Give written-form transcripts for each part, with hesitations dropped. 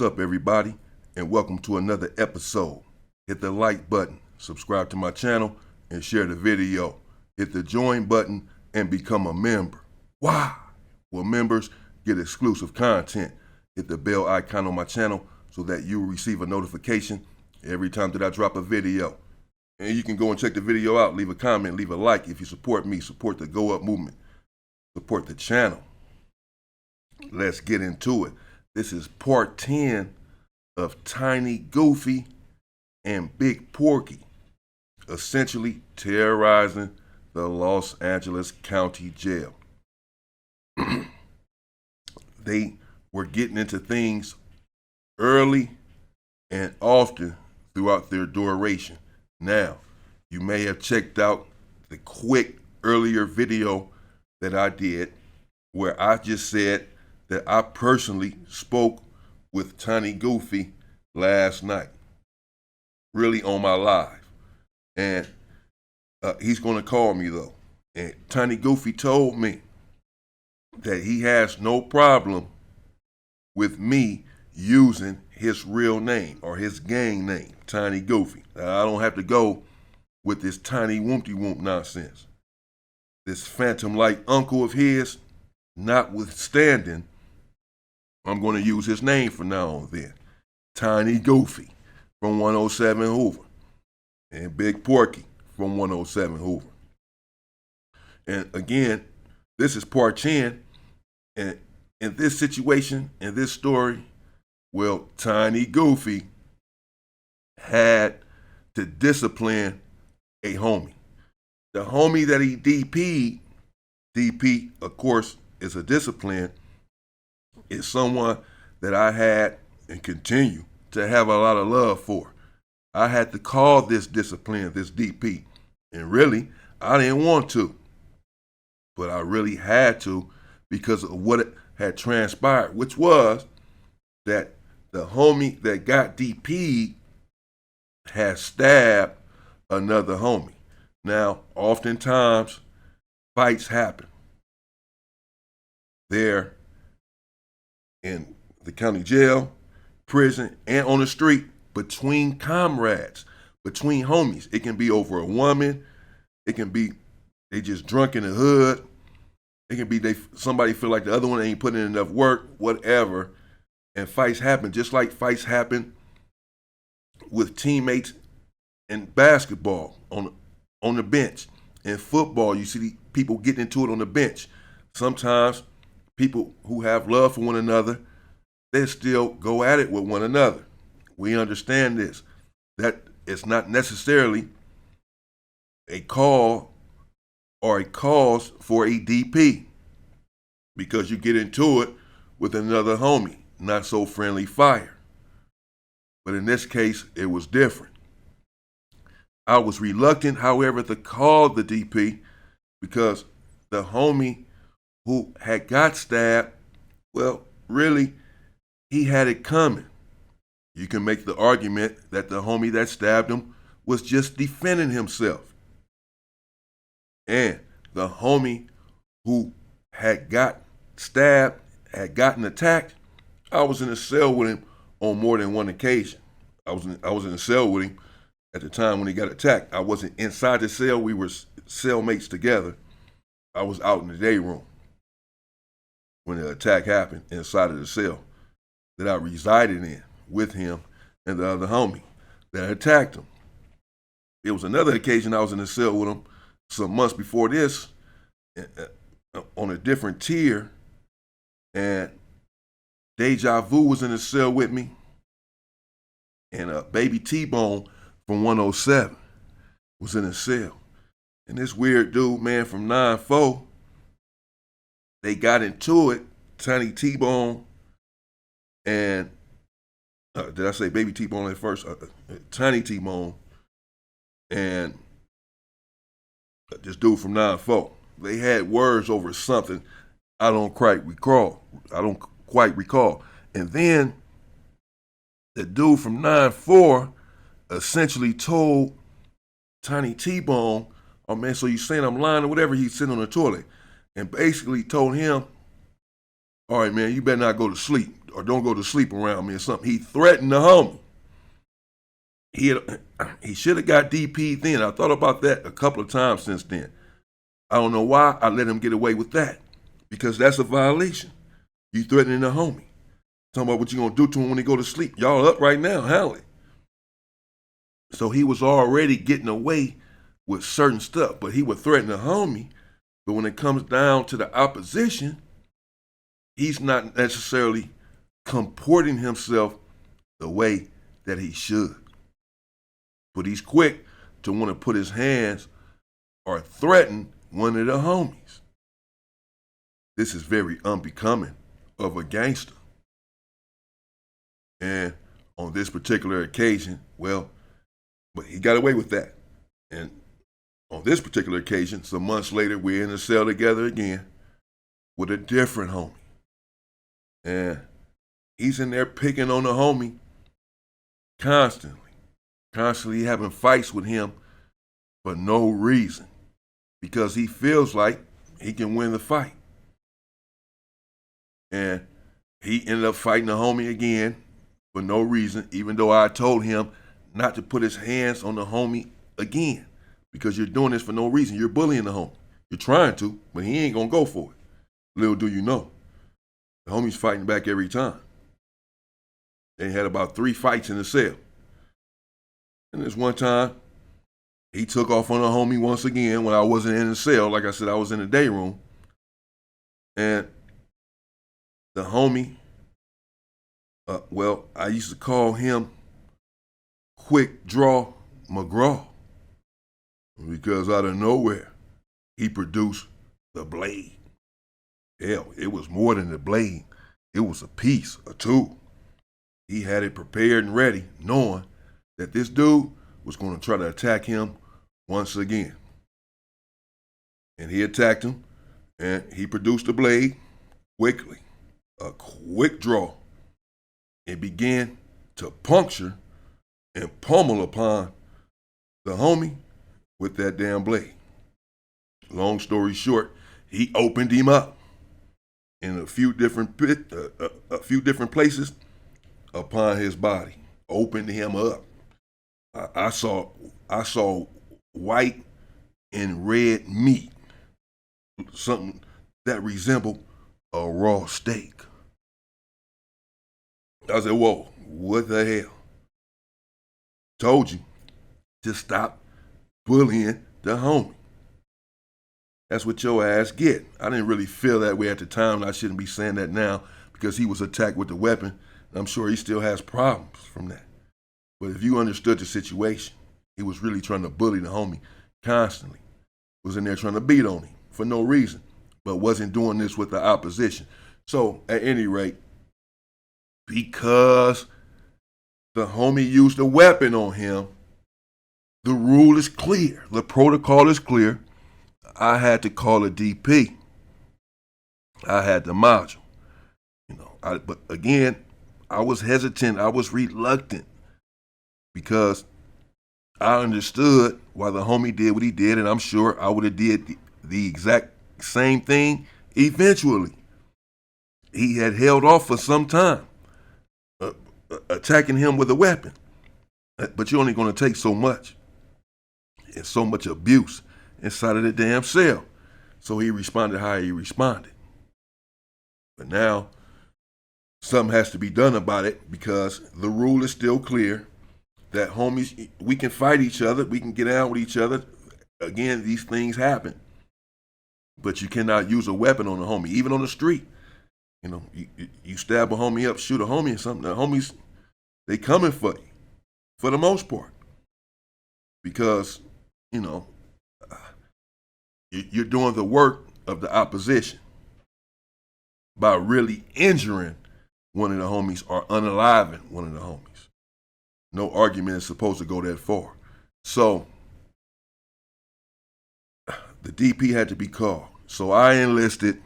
up, everybody, and welcome to another episode. Hit the like button, subscribe to my channel, and share the video. Hit the join button and become a member. Why? Well, members get exclusive content. Hit the bell icon on my channel so that you will receive a notification every time that I drop a video. And you can go and check the video out, leave a comment, leave a like if you support me, support the Go Up movement, support the channel. Let's get into it. This is part 10 of Tiny Goofy and Big Porky, essentially terrorizing the Los Angeles County Jail. They were getting into things early and often throughout their duration. Now, you may have checked out the quick earlier video that I did where I just said that I personally spoke with Tiny Goofy last night, really on my live. And he's going to call me though. And Tiny Goofy told me that he has no problem with me using his real name or his gang name, Tiny Goofy. Now, I don't have to go with this tiny woompty whoomp nonsense. This phantom-like uncle of his, notwithstanding, I'm going to use his name from now on then. Tiny Goofy from 107 Hoover and Big Porky from 107 Hoover. And again, this is part 10. And in this situation, in this story, well, Tiny Goofy had to discipline a homie. The homie that he DP'd, DP, of course, is a discipline, is someone that I had and continue to have a lot of love for. I had to call this discipline, this DP, and really, I didn't want to, but I really had to because of what had transpired, which was that the homie that got DP'd had stabbed another homie. Now, oftentimes, fights happen there in the county jail, prison, and on the street between comrades, between homies. It can be over a woman. It can be they just drunk in the hood. It can be somebody feel like the other one ain't putting in enough work, whatever. And fights happen, just like fights happen with teammates in basketball on the bench. In football, you see people getting into it on the bench. Sometimes people who have love for one another, they still go at it with one another. We understand this, that it's not necessarily a call or a cause for a DP because you get into it with another homie, not so friendly fire. But in this case, it was different. I was reluctant, however, to call the DP because the homie who had got stabbed, well, really, he had it coming. You can make the argument that the homie that stabbed him was just defending himself. And the homie who had got stabbed, had gotten attacked, I was in a cell with him on more than one occasion. I was in a cell with him at the time when he got attacked. I wasn't inside the cell. We were cellmates together. I was out in the day room when the attack happened inside of the cell that I resided in with him and the other homie that attacked him. It was another occasion I was in the cell with him some months before this on a different tier, and Deja Vu was in the cell with me, and Baby T-Bone from 107 was in the cell. And this weird dude, man, from 9-4, they got into it, Tiny T-Bone and, did I say Baby T-Bone at first? Tiny T-Bone and this dude from 9-4. They had words over something I don't quite recall. And then the dude from 9-4 essentially told Tiny T-Bone, oh man, so you saying I'm lying or whatever, he's sitting on the toilet. And basically told him, all right, man, you better not go to sleep. or don't go to sleep around me or something. He threatened the homie. He should have got DP'd then. I thought about that a couple of times since then. I don't know why I let him get away with that, because that's a violation. You threatening the homie. Talking about what you gonna do to him when he go to sleep. Y'all up right now, Hallie. So he was already getting away with certain stuff, but he would threaten the homie. But when it comes down to the opposition, he's not necessarily comporting himself the way that he should. But he's quick to want to put his hands or threaten one of the homies. This is very unbecoming of a gangster. And on this particular occasion, but he got away with that. And on this particular occasion, some months later, we're in a cell together again with a different homie. And he's in there picking on the homie constantly having fights with him for no reason, because he feels like he can win the fight. And he ended up fighting the homie again for no reason, even though I told him not to put his hands on the homie again, because you're doing this for no reason. You're bullying the homie. You're trying to, but he ain't gonna go for it. Little do you know, the homie's fighting back every time. They had about 3 fights in the cell. And this one time, he took off on the homie once again when I wasn't in the cell. Like I said, I was in the day room. And the homie, I used to call him Quick Draw McGraw, because out of nowhere, he produced the blade. Hell, it was more than the blade. It was a piece, a tool. He had it prepared and ready, knowing that this dude was going to try to attack him once again. And he attacked him, and he produced the blade quickly, a quick draw. It began to puncture and pummel upon the homie with that damn blade. Long story short, he opened him up in a few different places upon his body. Opened him up. I saw white and red meat, something that resembled a raw steak. I said, whoa, what the hell? Told you to stop bullying the homie. That's what your ass get. I didn't really feel that way at the time, and I shouldn't be saying that now, because he was attacked with the weapon. I'm sure he still has problems from that. But if you understood the situation, he was really trying to bully the homie constantly. Was in there trying to beat on him for no reason, but wasn't doing this with the opposition. So at any rate, because the homie used a weapon on him, the rule is clear. The protocol is clear. I had to call a DP. I had the module. But again, I was hesitant. I was reluctant, because I understood why the homie did what he did, and I'm sure I would have did the exact same thing eventually. He had held off for some time, attacking him with a weapon. But you're only going to take so much. And so much abuse inside of the damn cell. So he responded how he responded. But now, something has to be done about it, because the rule is still clear that homies, we can fight each other, we can get out with each other. Again, these things happen. But you cannot use a weapon on a homie, even on the street. You stab a homie up, shoot a homie or something, the homies, they coming for you, for the most part. Because, you're doing the work of the opposition by really injuring one of the homies or unaliving one of the homies. No argument is supposed to go that far. So the DP had to be called. So I enlisted,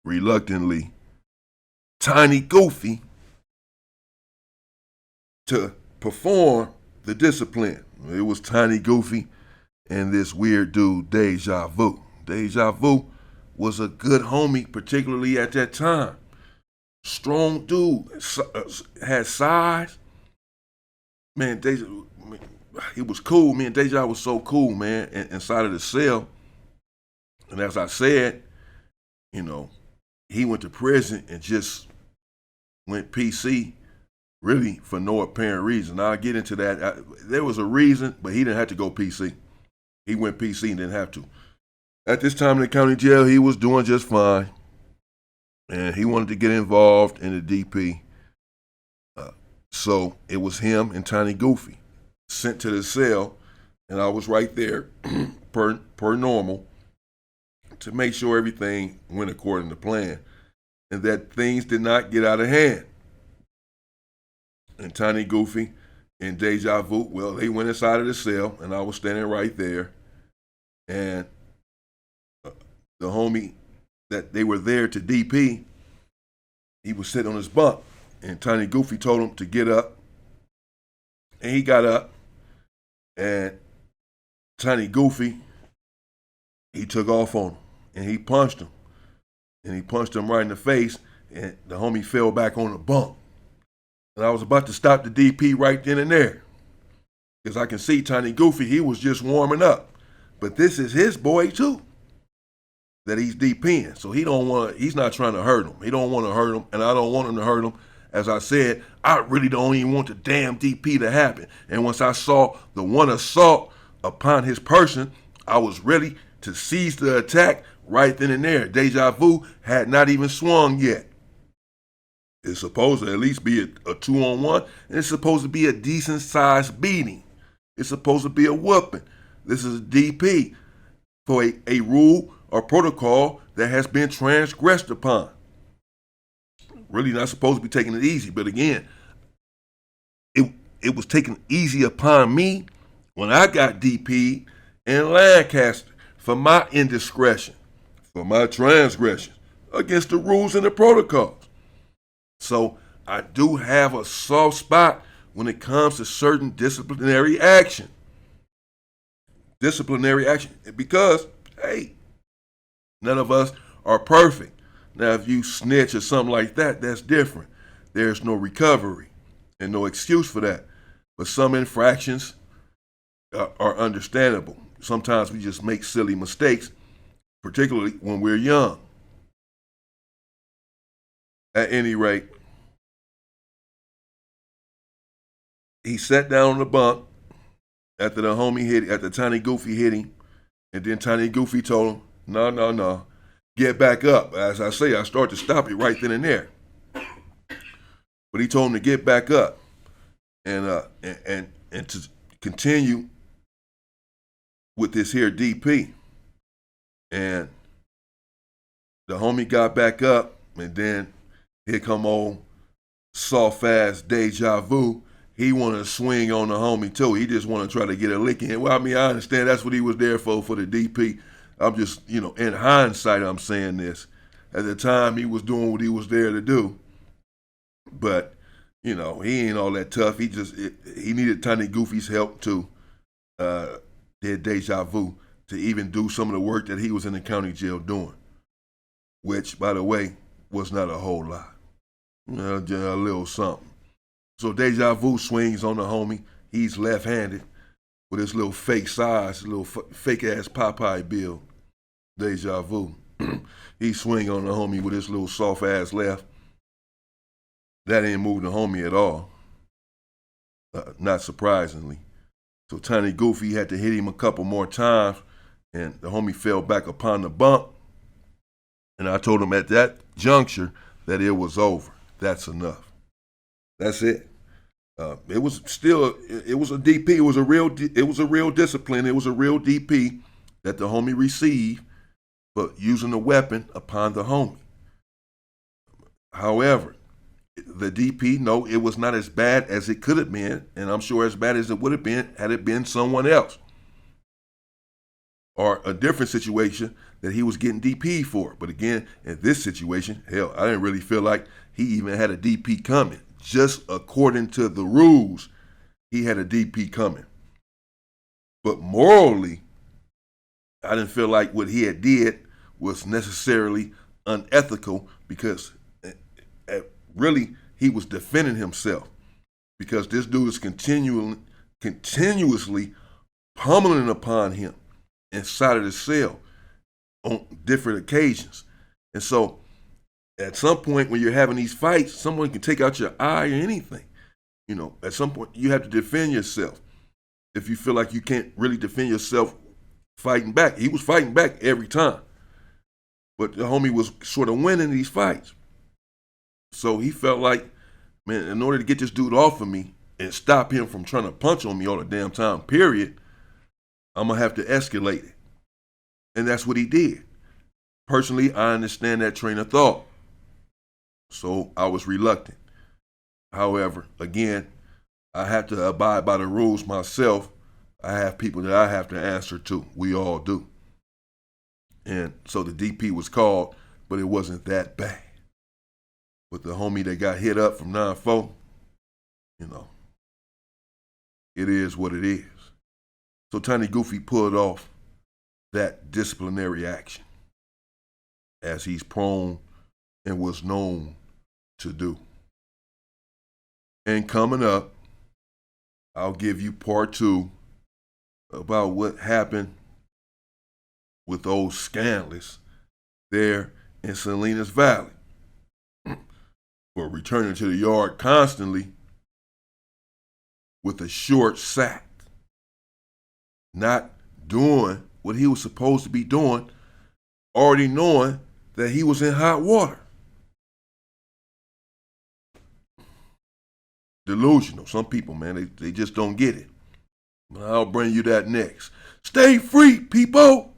reluctantly, Tiny Goofy to perform the discipline. It was Tiny Goofy and this weird dude, Deja Vu. Deja Vu was a good homie, particularly at that time. Strong dude, had size. Man, Deja, he was cool. Me and Deja was so cool, man, inside of the cell. And as I said, you know, he went to prison and just went PC really for no apparent reason. I'll get into that. There was a reason, but he didn't have to go PC. He went PC and didn't have to. At this time in the county jail, he was doing just fine. And he wanted to get involved in the DP. So it was him and Tiny Goofy sent to the cell, and I was right there per normal to make sure everything went according to plan and that things did not get out of hand. And Tiny Goofy and Deja Vu, well, they went inside of the cell, and I was standing right there. And the homie that they were there to DP, he was sitting on his bunk, and Tiny Goofy told him to get up. And he got up, and Tiny Goofy, he took off on him, and he punched him. And he punched him right in the face, and the homie fell back on the bunk. And I was about to stop the DP right then and there. Because I can see Tiny Goofy, he was just warming up. But this is his boy too, that he's DPing. So he's not trying to hurt him. He don't want to hurt him, and I don't want him to hurt him. As I said, I really don't even want the damn DP to happen. And once I saw the one assault upon his person, I was ready to seize the attack right then and there. Deja Vu had not even swung yet. It's supposed to at least be a 2-on-1, and it's supposed to be a decent-sized beating. It's supposed to be a whooping. This is a DP for a rule or protocol that has been transgressed upon. Really not supposed to be taking it easy, but again, it was taken easy upon me when I got DP'd in Lancaster for my indiscretion, for my transgression against the rules and the protocols. So I do have a soft spot when it comes to certain disciplinary action. Because, hey, none of us are perfect. Now, if you snitch or something like that, that's different. There's no recovery and no excuse for that. But some infractions are understandable. Sometimes we just make silly mistakes, particularly when we're young. At any rate, he sat down on the bunk after the Tiny Goofy hit him, and then Tiny Goofy told him, no, get back up. As I say, I start to stop it right then and there. But he told him to get back up and to continue with this here DP. And the homie got back up, and then here come old soft ass Deja Vu. He wanted to swing on the homie too. He just wanted to try to get a lick in. Well, I mean, I understand that's what he was there for the DP. I'm just, in hindsight, I'm saying this. At the time, he was doing what he was there to do. But, he ain't all that tough. He needed Tiny Goofy's help too. Did Deja Vu to even do some of the work that he was in the county jail doing, which, by the way, was not a whole lot. Just a little something. So Deja Vu swings on the homie. He's left-handed with his little fake size, little fake-ass Popeye build. Deja Vu. He swing on the homie with his little soft-ass left. That ain't moved the homie at all. Not surprisingly. So Tiny Goofy had to hit him a couple more times, and the homie fell back upon the bunk. And I told him at that juncture that it was over. That's enough. That's it. It was a DP. It was a real discipline. It was a real DP that the homie received for using a weapon upon the homie. However, the DP, no, it was not as bad as it could have been, and I'm sure as bad as it would have been had it been someone else or a different situation that he was getting DP for. But again, in this situation, hell, I didn't really feel like he even had a DP coming. Just according to the rules, he had a DP coming. But morally, I didn't feel like what he had did was necessarily unethical because really he was defending himself because this dude is continuously pummeling upon him inside of the cell on different occasions. And so at some point when you're having these fights, someone can take out your eye or anything. At some point you have to defend yourself. If you feel like you can't really defend yourself fighting back. He was fighting back every time. But the homie was sort of winning these fights. So he felt like, man, in order to get this dude off of me and stop him from trying to punch on me all the damn time, period, I'm going to have to escalate it. And that's what he did. Personally, I understand that train of thought. So I was reluctant. However, again, I have to abide by the rules myself. I have people that I have to answer to. We all do. And so the DP was called, but it wasn't that bad. But the homie that got hit up from 9-4, it is what it is. So Tiny Goofy pulled off that disciplinary action, as he's prone and was known to do. And coming up, I'll give you part 2 about what happened with those scandalous there in Salinas Valley for returning to the yard constantly with a short sack, not doing what he was supposed to be doing, already knowing that he was in hot water. Delusional. Some people, man, they just don't get it. I'll bring you that next. Stay free, people.